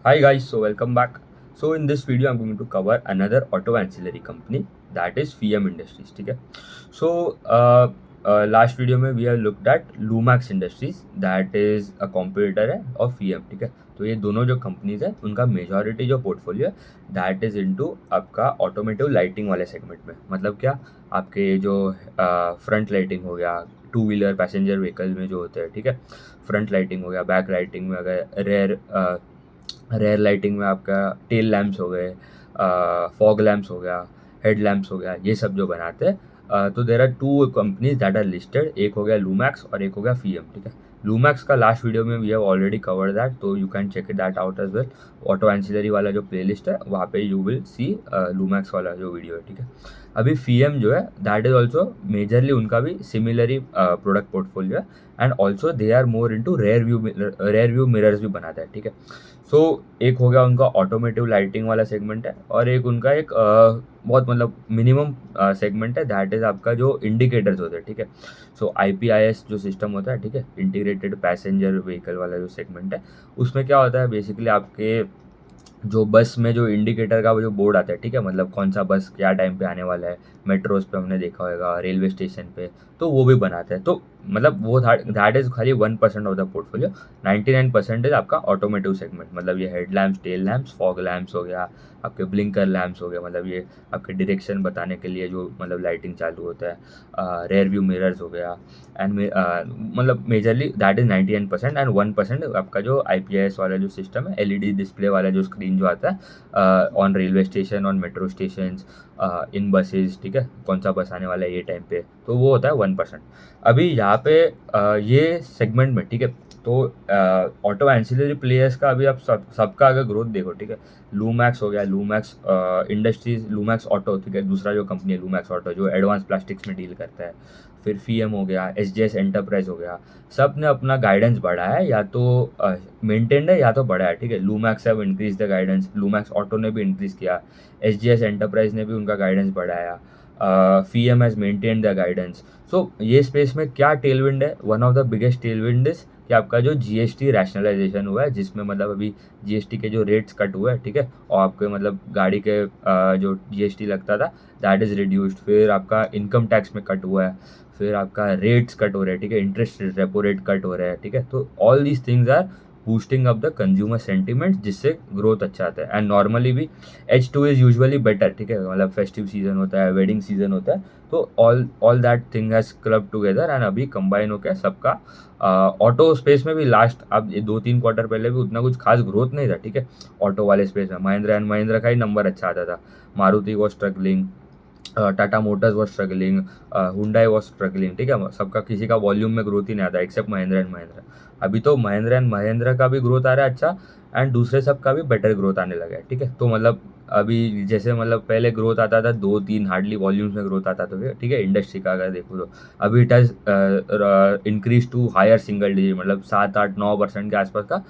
Hi guys, so welcome back. So in this video, I'm going to cover another auto ancillary company that is FEM Industries. ठीक है. So last video में we have looked at Lumax Industries that is a competitor है और FEM. ठीक है. तो ये दोनों जो कंपनीज है उनका मेजॉरिटी जो पोर्टफोलियो है दैट इज इनटू आपका ऑटोमेटिव लाइटिंग वाले सेगमेंट में. मतलब क्या, आपके जो फ्रंट लाइटिंग हो गया, टू व्हीलर पैसेंजर व्हीकल में जो होते हैं, ठीक है, फ्रंट लाइटिंग हो गया, बैक लाइटिंग में अगर रेयर लाइटिंग में आपका टेल लैम्प्स हो गए, फॉग लैम्प्स हो गया, हेड लैम्प्स हो गया, ये सब जो बनाते हैं. तो there are two companies that are listed. एक हो गया लूमैक्स और एक हो गया फीएम. ठीक है. लूमैक्स का लास्ट वीडियो में we have already covered that, तो you can check it that out as well. Auto ancillary वाला जो प्लेलिस्ट है वहाँ पे यू विल सी लूमैक्स वाला जो वीडियो है. ठीक है. अभी फीएम जो है दैट इज ऑल्सो मेजरली उनका भी सिमिलर ही प्रोडक्ट पोर्टफोलियो है. And also they are more into rear view mirrors भी बनाता है. ठीक है. सो एक हो गया उनका ऑटोमेटिव लाइटिंग वाला सेगमेंट है और एक उनका एक बहुत मतलब मिनिमम सेगमेंट है दैट इज़ आपका जो इंडिकेटर्स होते हैं. ठीक है. सो IPIS जो सिस्टम होता है, ठीक है, इंटीग्रेटेड पैसेंजर व्हीकल वाला जो सेगमेंट है, उसमें क्या होता है बेसिकली आपके जो बस में जो इंडिकेटर का वो जो बोर्ड आता है, ठीक है, मतलब कौन सा बस क्या टाइम पे आने वाला है, मेट्रोज पे हमने देखा होगा, रेलवे स्टेशन पे, तो वो भी बनाते हैं. तो मतलब वो दैट इज़ खाली 1% ऑफ द पोर्टफोलियो. 99% इज आपका ऑटोमेटिव सेगमेंट. मतलब ये head lamps, tail lamps, fog lamps हो गया, आपके ब्लिंकर लैम्प्स हो गया, मतलब ये आपके डायरेक्शन बताने के लिए जो मतलब लाइटिंग चालू होता है, रेयर व्यू मिरर्स हो गया. एंड मतलब मेजरली दैट इज़ 99%. एंड 1% आपका जो IPIS वाला जो सिस्टम है, LED डिस्प्ले वाला जो स्क्रीन जो आता है on railway station, on metro station, in buses, ठीक है, कौन सा बस आने वाला है ये टाइम पे, तो वो होता है 1%. अभी यहाँ पे ये सेगमेंट में, ठीक है, तो ऑटो एंसिलरी प्लेयर्स का अभी आप सबका अगर ग्रोथ देखो, ठीक है, लूमैक्स हो गया, लूमैक्स इंडस्ट्रीज, लूमैक्स ऑटो, ठीक है, दूसरा जो कंपनी है लूमैक्स ऑटो जो एडवांस प्लास्टिक्स में डील करता है, फिर फीएम हो गया, SJS एंटरप्राइज हो गया, सब ने अपना गाइडेंस बढ़ाया है, या तो मेंटेन्ड है या तो बढ़ाया है. ठीक है. Lumax have increase the guidance, Lumax auto ने भी इंक्रीज किया, SJS एंटरप्राइज ने भी उनका गाइडेंस बढ़ाया, FIEM has maintain the guidance. So ये स्पेस में क्या टेलविंड है, one of the biggest tailwind is कि आपका जो GST रैशनलाइजेशन हुआ है, जिसमें मतलब अभी GST के जो रेट्स कट हुए हैं, ठीक है, और आपके मतलब गाड़ी के जो GST लगता था दैट इज़ रिड्यूस्ड. फिर आपका इनकम टैक्स में कट हुआ है, फिर आपका रेट्स कट हो रहे हैं, ठीक है, इंटरेस्ट रेपो रेट कट हो रहा है. ठीक है. तो all these things are boosting up the consumer sentiment, जिससे ग्रोथ अच्छा आता है. एंड नॉर्मली भी H2 इज़ यूजुअली बेटर. ठीक है. मतलब फेस्टिव सीजन होता है, वेडिंग सीजन होता है, तो all that thing has club together and अभी कंबाइन होकर सबका ऑटो स्पेस में भी लास्ट अब 2-3 क्वार्टर पहले भी उतना कुछ खास ग्रोथ नहीं था. ठीक है. ऑटो वाले स्पेस में महिंद्रा एंड महिंद्रा का ही नंबर अच्छा आता था, Maruti was struggling, Tata Motors was struggling, Hyundai was struggling. ठीक है. सबका किसी का वॉल्यूम में ग्रोथ ही नहीं आता एक्सेप्ट महिंद्रा एंड महिंद्रा. अभी तो महिंद्रा एंड महिंद्रा का भी ग्रोथ आ रहा है अच्छा, एंड दूसरे सब का भी बेटर ग्रोथ आने लगा है. ठीक है. तो मतलब अभी जैसे मतलब पहले ग्रोथ आता था 2-3 हार्डली वॉल्यूम्स में ग्रोथ आता था, ठीक है, इंडस्ट्री का अगर देखो तो अभी it has increase to higher single digit, मतलब 7-8-9% के आसपास का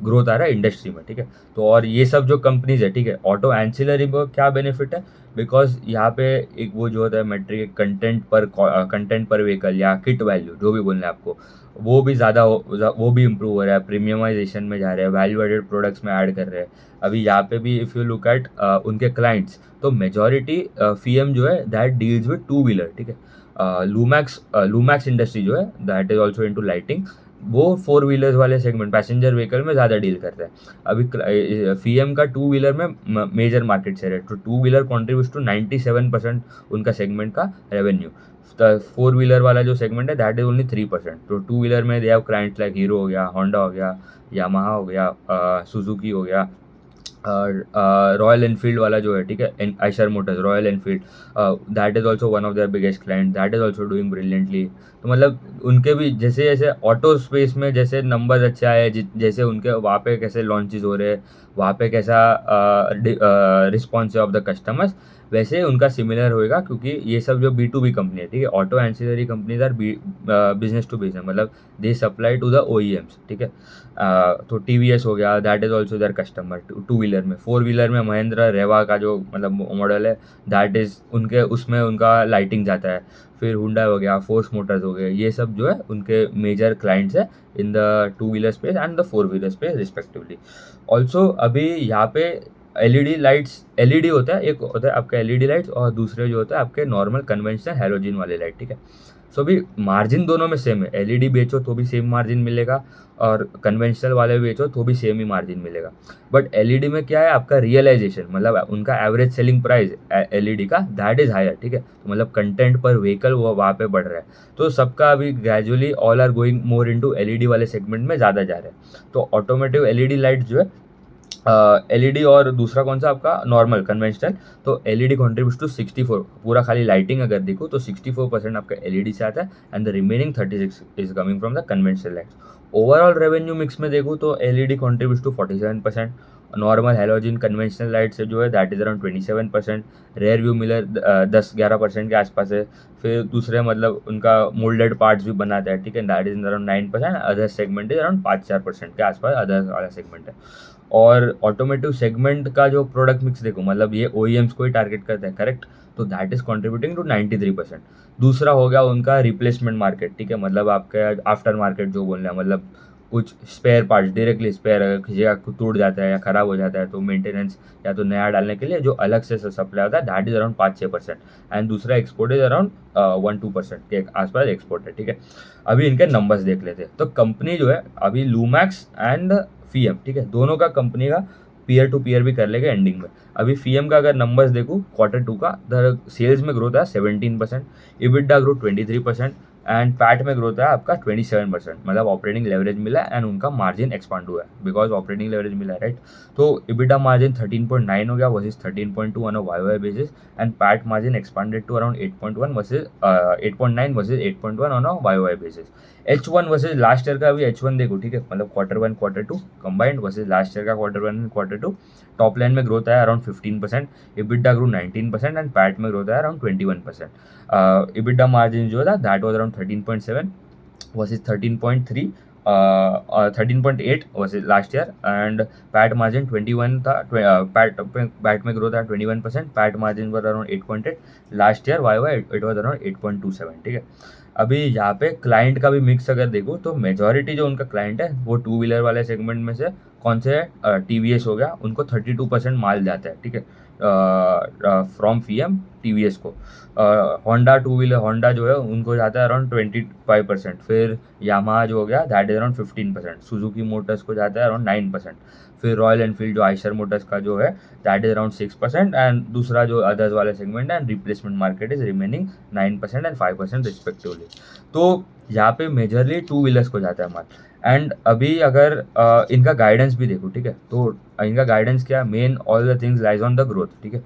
ग्रोथ आ रहा है इंडस्ट्री में. ठीक है. तो और ये सब जो कंपनीज है, ठीक है, ऑटो एंसिलरी में क्या बेनिफिट है, बिकॉज यहाँ पे एक वो जो होता है मेट्रिक कंटेंट पर व्हीकल या किट वैल्यू जो भी बोलना है आपको, वो भी ज़्यादा वो भी इम्प्रूव हो रहा है, प्रीमियमाइजेशन में जा रहे हैं, वैल्यू एडेड प्रोडक्ट्स में ऐड कर रहे हैं. अभी यहाँ पे भी इफ़ यू लुक एट उनके क्लाइंट्स, तो मेजॉरिटी फीएम जो है that deals with two wheeler. ठीक है. लूमैक्स इंडस्ट्री जो है that is also into lighting, वो 4 व्हीलर्स वाले सेगमेंट पैसेंजर व्हीकल में ज़्यादा डील करते हैं. अभी फीएम का टू व्हीलर में मेजर मार्केट शेयर है, तो टू व्हीलर कॉन्ट्रीब्यूट टू 97% उनका सेगमेंट का रेवेन्यू. फोर व्हीलर वाला जो सेगमेंट है दैट इज ओनली 3%. तो टू व्हीलर में they have clients like hero हो गया, होंडा हो गया, यामाहा हो गया, सुजुकी हो गया, रॉयल एनफील्ड वाला जो है, ठीक है, Eicher Motors, royal Enfield, that is also one of their biggest client, that is also doing brilliantly. तो मतलब उनके भी जैसे जैसे ऑटो स्पेस में जैसे नंबर अच्छा है, जैसे उनके वहाँ पे कैसे लॉन्चेस हो रहे हैं, वहाँ पे कैसा रिस्पॉन्स है ऑफ द कस्टमर्स, वैसे उनका सिमिलर होएगा, क्योंकि ये सब जो B2B कंपनी है, ठीक है, auto ancillary companies are business to business, मतलब they supply to the OEMs, ठीक है। तो TVS हो गया, that is also their customer two wheeler में। फोर व्हीलर में महिंद्रा रेवा का जो मतलब मॉडल है, दैट इज उनके उसमें उनका लाइटिंग जाता है। फिर हुंडा हो गया, फोर्स मोटर्स हो गए, ये सब जो है उनके मेजर क्लाइंट्स है in the two wheeler space and the four wheeler space respectively. Also अभी यहाँ पे LED लाइट्स, LED होता है, एक होता है आपका LED लाइट्स और दूसरे जो होता है आपके नॉर्मल कन्वेंशनल हैलोजन वाले लाइट, ठीक है। सो अभी मार्जिन दोनों में सेम है, LED बेचो तो भी सेम मार्जिन मिलेगा और कन्वेंशनल वाले बेचो तो भी सेम ही मार्जिन मिलेगा। बट LED में क्या है, आपका रियलाइजेशन, मतलब उनका एवरेज सेलिंग प्राइस LED का दैट इज हायर, ठीक है। तो मतलब कंटेंट पर व्हीकल वो वहाँ पे बढ़ रहा है। तो सबका अभी gradually all are going more into LED वाले सेगमेंट में ज़्यादा जा रहे हैं। तो ऑटोमेटिव LED लाइट जो है LED और दूसरा कौन सा आपका नॉर्मल कन्वेंशनल, तो LED कॉन्ट्रीब्यूट टू 64, पूरा खाली लाइटिंग अगर देखो तो 64% आपका LED से आता है and the remaining 36 is coming from the conventional lights. Overall revenue mix में देखो तो LED contribute to 47%, normal halogen conventional light से जो है that is around 27%, rear view mirror 10-11% के आसपास है। फिर दूसरे मतलब उनका मोल्डेड पार्ट्स भी बनाता है, ठीक है, that is around 9%, other segment is around 5-4% के आसपास अदर वाला सेगमेंट है। और ऑटोमेटिव सेगमेंट का जो प्रोडक्ट मिक्स देखो, मतलब ये OEMs को ही टारगेट करता है, करेक्ट, तो दैट इज कॉन्ट्रीब्यूटिंग टू 93%। दूसरा हो गया उनका रिप्लेसमेंट मार्केट, ठीक है, मतलब आपका आफ्टर मार्केट जो बोल रहे हैं, मतलब कुछ स्पेयर पार्ट्स, डायरेक्टली स्पेयर अगर किसी का टूट जाता है या ख़राब हो जाता है तो मेंटेनेंस या तो नया डालने के लिए जो अलग से सप्लाई होता है, दैट इज अराउंड 5-6%। एंड दूसरा एक्सपोर्ट इज अराउंड 1-2% के आसपास एक्सपोर्ट है, ठीक है। अभी इनके नंबर्स देख लेते हैं। तो कंपनी जो है अभी लूमैक्स एंड FIAM, ठीक है, दोनों का कंपनी का पीयर टू पीयर भी कर लेगा एंडिंग में। अभी FIAM का अगर नंबर्स देखूँ Q2 का, द सेल्स में ग्रोथ है 17%, EBITDA ग्रो 23% एंड पैट में ग्रोथ है आपका 27%, मतलब ऑपरेटिंग लेवरेज मिला एंड उनका मार्जिन एक्सपांड हुआ है बिकॉज ऑपरेटिंग लेवरेज मिला है, राइट। तो EBITDA मार्जिन 13.9 हो गया versus 13.2 on a YoY basis and PAT margin expanded to around 8.1 versus 8.9 versus 8.1 on a YoY basis. H1 versus last year का भी H1 देखो, ठीक है, मतलब Q1 Q2 combined versus last year का Q1 and Q2, top line में growth है around 15%, EBITDA grow 19% and PAT में ग्रोथ है अराउंड 21%। EBITDA मार्जिन जो था that was around 13.7 versus 13.3 13.8 versus last year and PAT margin 21 था। PAT में growth है 21%, PAT margin were around 8.8, last year YoY it was around 8.27, ठीक है। अभी यहाँ पे क्लाइंट का भी मिक्स अगर देखो तो मेजॉरिटी जो उनका क्लाइंट है वो टू व्हीलर वाले सेगमेंट में से कौन से है, TVS हो गया, उनको 32% माल जाता है, ठीक है, फ्रॉम FIAM TVS को। होंडा टू व्हीलर, होंडा जो है उनको जाता है अराउंड 25%, फिर यामाहा जो हो गया that is around 15%, Suzuki Motors को जाता है अराउंड 9%, फिर रॉयल एनफील्ड जो आइशर मोटर्स का जो है दैट इज अराउंड 6% एंड दूसरा जो अदर्स वाले सेगमेंट है and replacement market is remaining 9% and 5% respectively. तो यहाँ पे मेजरली टू व्हीलर्स को जाता है माल। एंड अभी अगर इनका गाइडेंस भी देखो, ठीक है, तो इनका गाइडेंस क्या, main all the things lies on the growth, ठीक है।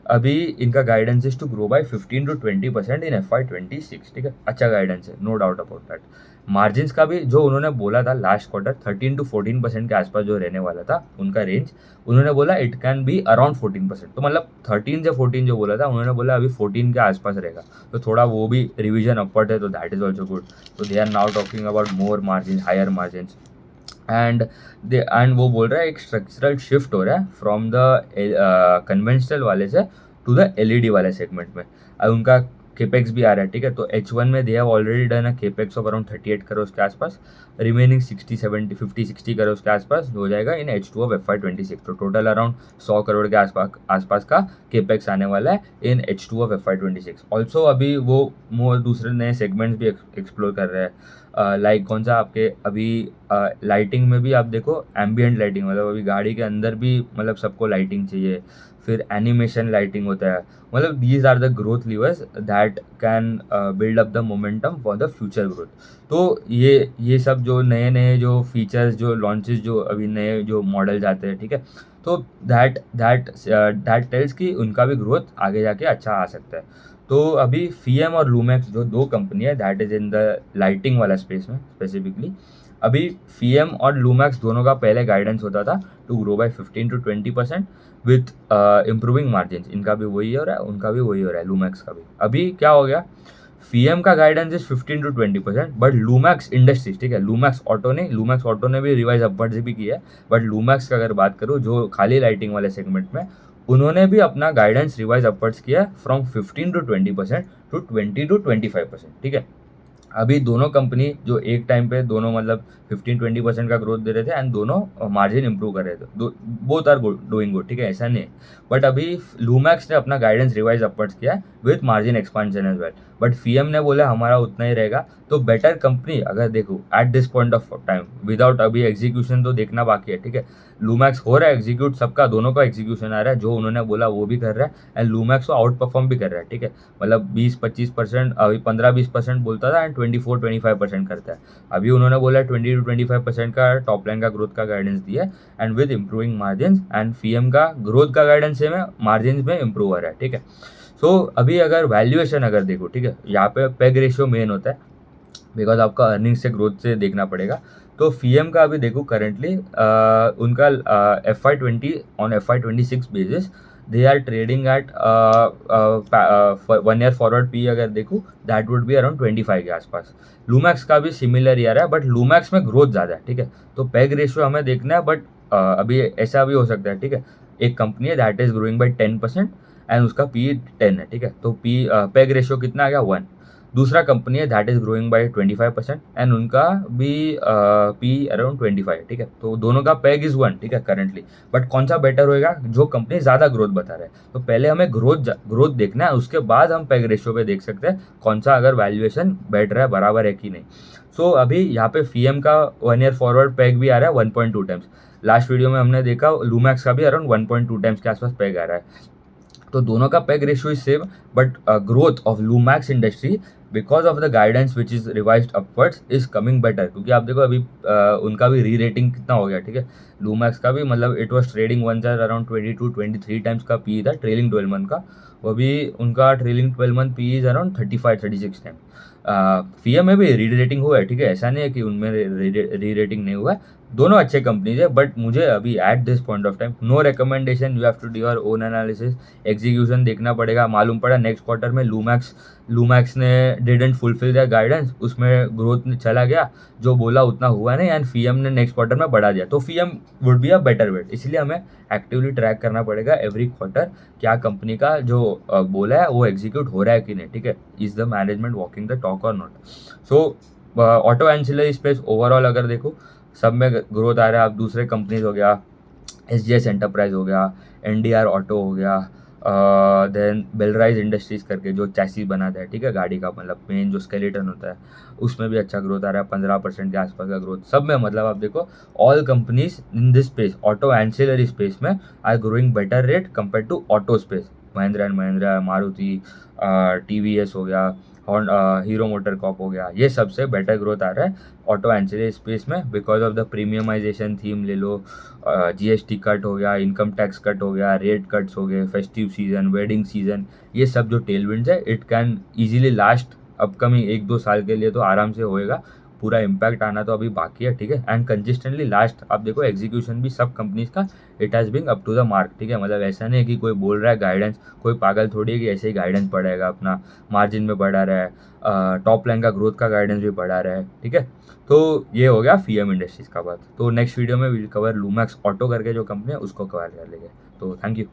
अभी इनका guidance is to grow by 15 to 20% in FY26, ठीक है, अच्छा गाइडेंस है, no doubt about that. Margins का भी जो उन्होंने बोला था लास्ट क्वार्टर 13 to 14% के आसपास जो रहने वाला था उनका रेंज, उन्होंने बोला इट कैन बी अराउंड 14%, तो मतलब 13 से 14 जो बोला था उन्होंने बोला अभी 14 के आसपास रहेगा, तो थोड़ा वो भी रिविजन अपवर्ड है, तो दैट इज ऑल्सो गुड। तो they are now talking about more margin, higher margin and वो बोल रहा है एक स्ट्रक्चरल शिफ्ट हो रहा है फ्रॉम द कन्वेंशनल वाले से टू द LED वाले सेगमेंट में। अब उनका केपेक्स भी आ रहा है, ठीक है, तो H1 में they have already done a capex of around 38 crore के आसपास, रिमेनिंग 60 के आसपास हो जाएगा इन H2 ऑफ FY26, तो टोटल अराउंड 100 करोड़ के आसपास का केपेक्स आने वाला है इन H2 ऑफ FY26। ऑल्सो अभी वो मोर दूसरे नए सेगमेंट्स भी एक्सप्लोर कर रहे हैं, लाइक कौन सा आपके अभी लाइटिंग में भी आप देखो, एम्बियंट लाइटिंग, मतलब अभी गाड़ी के अंदर भी मतलब सबको लाइटिंग चाहिए, फिर एनिमेशन लाइटिंग होता है, मतलब these are the growth levers that can build up the momentum for the future growth. तो ये सब जो नए नए जो फीचर्स, जो लॉन्चेस, जो अभी नए जो मॉडल जाते हैं, ठीक है, तो दैट टेल्स कि उनका भी ग्रोथ आगे जाके अच्छा आ सकता है। तो अभी FIAM और लूमैक्स जो दो कंपनी है that is in the lighting वाला स्पेस में स्पेसिफिकली, अभी फीएम और लूमैक्स दोनों का पहले गाइडेंस होता था to grow by 15 to 20% with improving margin. इनका भी वही हो रहा है, उनका भी वही हो रहा है, लूमैक्स का भी। अभी क्या हो गया, फीएम का guidance is 15 to 20%, but Lumax industries, ठीक है, लूमैक्स ऑटो ने भी रिवाइज अपवर्ड्स भी किया है, बट लूमैक्स का अगर बात करूँ जो खाली लाइटिंग वाले सेगमेंट में, उन्होंने भी अपना गाइडेंस रिवाइज अपवर्ड्स किया है फ्रॉम 15 to 20% टू 20 to 25%, ठीक है। अभी दोनों कंपनी जो एक टाइम पे दोनों मतलब 15-20% का ग्रोथ दे रहे थे एंड दोनों मार्जिन इंप्रूव कर रहे थे, बोथ आर डूइंग गुड, ठीक है, ऐसा नहीं है। बट अभी लूमैक्स ने अपना गाइडेंस रिवाइज अपवर्ड्स किया है with margin expansion as well, but Fiem ने बोला हमारा उतना ही रहेगा। तो बेटर कंपनी अगर देखो eight this point of time without अभी एग्जीक्यूशन तो देखना बाकी है, ठीक है। लूमैक्स हो रहा है एग्जीक्यूट, सबका दोनों का एग्जीक्यूशन आ रहा है, जो उन्होंने बोला वो भी कर रहा है एंड लूमैक्स को आउट परफॉर्म भी कर रहा है, ठीक है। मतलब 20-25%, अभी 15-20% बोलता था एंड 24-25% करता है। अभी उन्होंने बोला 20 to 25% का टॉप लाइन का ग्रोथ का गाइडेंस दिया है and with improving margin, and FM का ग्रोथ का गाइडेंस सेम है, मार्जिन में इम्प्रूव हो रहा है, ठीक है। सो अभी अगर वैल्यूएशन अगर देखो, ठीक है, यहाँ पे पेग रेशियो मेन होता है बिकॉज आपका अर्निंग से ग्रोथ से देखना पड़ेगा। तो फीएम का अभी देखो करेंटली उनका FY20 on FY26 basis they are trading at 1 year forward P अगर देखूँ दैट वुड बी अराउंड 25 के आसपास। लूमैक्स का भी सिमिलर ही आ रहा है, बट लूमैक्स में ग्रोथ ज़्यादा है, ठीक है। तो पेग रेशियो हमें देखना है, बट अभी ऐसा भी हो सकता है, ठीक है, एक कंपनी है that is growing by 10% and उसका पी 10 है, ठीक है, तो पेग रेशियो कितना आ गया 1। दूसरा कंपनी है that is growing by 25% and उनका भी पी अराउंड 25, ठीक है। तो दोनों का पेग इज 1, ठीक है, करंटली। बट कौन सा बेटर होएगा, जो कंपनी ज़्यादा ग्रोथ बता रहे हैं। तो पहले हमें ग्रोथ देखना है, उसके बाद हम पेग रेशियो पे देख सकते हैं कौन सा अगर वैल्यूएशन बैठ रहा है, बराबर है कि नहीं। सो अभी यहाँ पे फीएम का 1 ईयर फॉरवर्ड पेग भी आ रहा है 1.2 टाइम्स। लास्ट वीडियो में हमने देखा लूमैक्स का भी अराउंड 1.2 टाइम्स के आसपास पेग आ रहा है। तो दोनों का PEG ratio is same, but growth of Lumax industry because of the guidance which is revised upwards is coming better. क्योंकि आप देखो अभी उनका भी री रेटिंग कितना हो गया, ठीक है। लूमैक्स का भी मतलब it was trading one side around 22-23 times का पी था ट्रेलिंग 12 मंथ का, वो भी उनका trailing 12 month P is around 35-36 time. FM में भी री रेटिंग हुआ है, ठीक है, ऐसा नहीं है कि उनमें री रेटिंग नहीं हुआ है। दोनों अच्छे कंपनीज है, बट मुझे अभी at this point of time no recommendation, you have to do your own analysis, execution देखना पड़ेगा। मालूम पड़ा नेक्स्ट क्वार्टर में लूमैक्स ने डिडंट फुलफिल देयर गाइडेंस, उसमें ग्रोथ चला गया, जो बोला उतना हुआ नहीं, एंड फीएम ने नेक्स्ट क्वार्टर में बढ़ा दिया, तो FIEM would be a better bet. इसलिए हमें एक्टिवली ट्रैक करना पड़ेगा एवरी क्वार्टर क्या कंपनी का जो बोला है वो एग्जीक्यूट हो रहा है कि नहीं, ठीक है। Is the management walking the talk और not. So auto ancillary space overall अगर देखो सब में ग्रोथ आ रहा है। आप दूसरे कंपनीज हो गया, SGS एंटरप्राइज हो गया, NDR ऑटो हो गया, देन बेलराइज इंडस्ट्रीज करके जो चैसी बनाता है, ठीक है, गाड़ी का मतलब मेन जो स्केलेटन होता है, उसमें भी अच्छा ग्रोथ आ रहा है, 15% के आसपास का ग्रोथ सब में। मतलब आप देखो all companies in this space auto ancillary space में are growing better rate compare to auto space. Mahindra and Mahindra, Maruti, TVS हो गया, हीरो मोटर कॉप हो गया, ये सबसे बेटर ग्रोथ आ रहा है ऑटो एंसिलरी स्पेस में because of the premiumisation theme ले लो, GST कट हो गया, इनकम टैक्स कट हो गया, रेट कट्स हो गए, फेस्टिव सीजन, वेडिंग सीजन, ये सब जो टेलविंड्स है it can easily last upcoming 1-2 साल के लिए तो आराम से होएगा। पूरा इम्पैक्ट आना तो अभी बाकी है, ठीक है। एंड कंसिस्टेंटली लास्ट आप देखो एग्जीक्यूशन भी सब कंपनीज का it has been up to the mark, ठीक है। मतलब ऐसा नहीं है कि कोई बोल रहा है गाइडेंस, कोई पागल थोड़ी है कि ऐसे ही गाइडेंस बढ़ाएगा, अपना मार्जिन में बढ़ा रहा है, टॉप लाइन का ग्रोथ का गाइडेंस भी बढ़ा रहा है, ठीक है। तो ये हो गया फीएम इंडस्ट्रीज का बात। तो नेक्स्ट वीडियो में विल कवर लूमैक्स ऑटो करके जो कंपनी है उसको कवर कर लेंगे। तो थैंक यू।